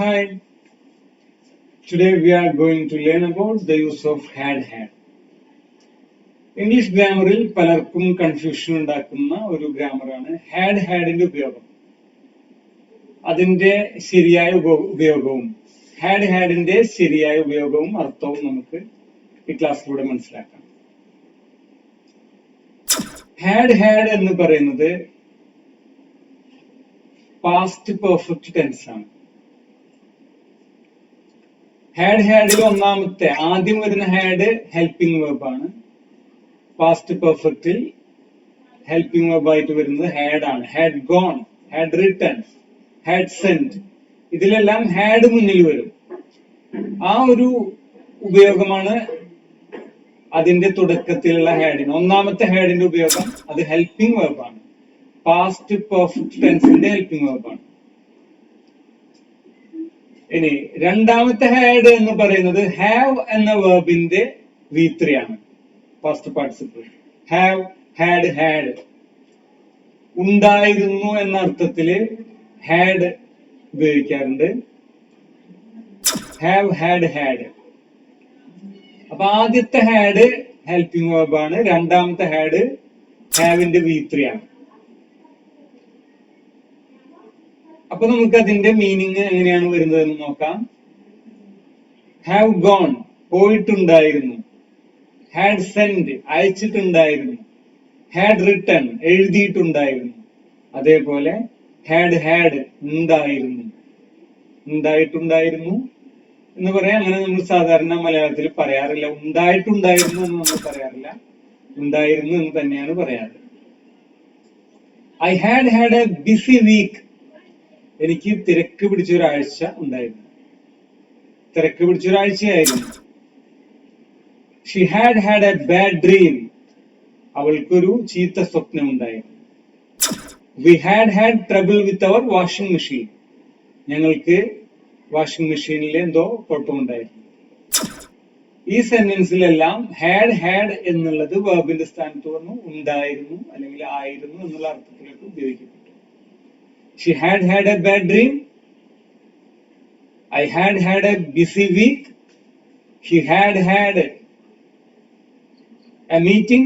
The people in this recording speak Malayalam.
Hi, today we are going to learn about the use of had. English ഗ്രാമറിൽ പലർക്കും കൺഫ്യൂഷൻ ഉണ്ടാക്കുന്ന ഒരു ഗ്രാമറാണ് ഹാഡിന്റെ ഉപയോഗം. അതിന്റെ ശരിയായ ഉപയോഗവും ഹാഡിന്റെ ശരിയായ ഉപയോഗവും അർത്ഥവും നമുക്ക് ഈ ക്ലാസ്സിലൂടെ മനസ്സിലാക്കാം. ഹാഡ് എന്ന് പറയുന്നത് പാസ്റ്റ് പെർഫെക്റ്റ് ടെൻസ് ആണ്. ഹാഡിൽ ഒന്നാമത്തെ ആദ്യം വരുന്ന ഹാഡ് ഹെൽപ്പിംഗ് വെർബ് ആണ്. പാസ്റ്റ് പെർഫെക്റ്റിൽ ഹെൽപ്പിംഗ് വെർബ് ആയിട്ട് വരുന്നത് ഹാഡ് ആണ്. Had gone, had written, had sent, ഇതിലെല്ലാം ഹാഡ് മുന്നിൽ വരും. ആ ഒരു ഉപയോഗമാണ് അതിന്റെ തുടക്കത്തിലുള്ള ഹാഡിന്. ഒന്നാമത്തെ ഹാഡിന്റെ ഉപയോഗം അത് ഹെൽപ്പിംഗ് വെർബ് ആണ്. പാസ്റ്റ് പെർഫെക്റ്റ് ടെൻസിന്റെ ഹെൽപ്പിംഗ് വെർബ് ആണ്. ഇനി രണ്ടാമത്തെ ഹാഡ് എന്ന് പറയുന്നത് ഹാവ് എന്ന വെർബിന്റെ V3 ആണ്. First participle have, had. ഉണ്ടായിരുന്നു എന്ന അർത്ഥത്തില് ഹാഡ് ഉപയോഗിക്കാറുണ്ട്. Have, had. അപ്പൊ ആദ്യത്തെ ഹാഡ് ഹെൽപ്പിംഗ് വെർബ് ആണ്. രണ്ടാമത്തെ ഹാഡ് ഹാവിന്റെ V3 ആണ്. അപ്പൊ നമുക്ക് അതിന്റെ മീനിങ് എങ്ങനെയാണ് വരുന്നതെന്ന് നോക്കാം. ഹാവ് ഗോൺ, പോയിട്ടുണ്ടായിരുന്നു. ഹാഡ് സെൻഡ്, അയച്ചിട്ടുണ്ടായിരുന്നു. ഹാഡ് റിട്ടൺ, എഴുതിയിട്ടുണ്ടായിരുന്നു. അതേപോലെ ഹാഡ് ഉണ്ടായിട്ടുണ്ടായിരുന്നു എന്ന് പറയാം. അങ്ങനെ നമ്മൾ സാധാരണ മലയാളത്തിൽ പറയാറില്ല. ഉണ്ടായിട്ടുണ്ടായിരുന്നു എന്ന് നമ്മൾ പറയാറില്ല. ഉണ്ടായിരുന്നു എന്ന് തന്നെയാണ് പറയാറ്. I had a busy week, എനിക്ക് തിരക്ക് പിടിച്ചൊരാഴ്ച ഉണ്ടായിരുന്നു. തിരക്ക് പിടിച്ചൊരാഴ്ചയായിരുന്നു. She had a bad dream, അവൾക്കൊരു ചീത്ത സ്വപ്നം ഉണ്ടായിരുന്നു. We had trouble with our washing machine, ഞങ്ങൾക്ക് വാഷിംഗ് മെഷീനിൽ എന്തോ കുഴപ്പമുണ്ടായിരുന്നു. ഈ സെന്റൻസിലെല്ലാം ഹാഡ് എന്നുള്ളത് വെർബിന്റെ സ്ഥാനത്ത് വന്നു ഉണ്ടായിരുന്നു അല്ലെങ്കിൽ ആയിരുന്നു എന്നുള്ള അർത്ഥത്തിലേക്ക് ഉപയോഗിക്കപ്പെട്ടു. She had a bad dream. I had a busy week. He had a meeting.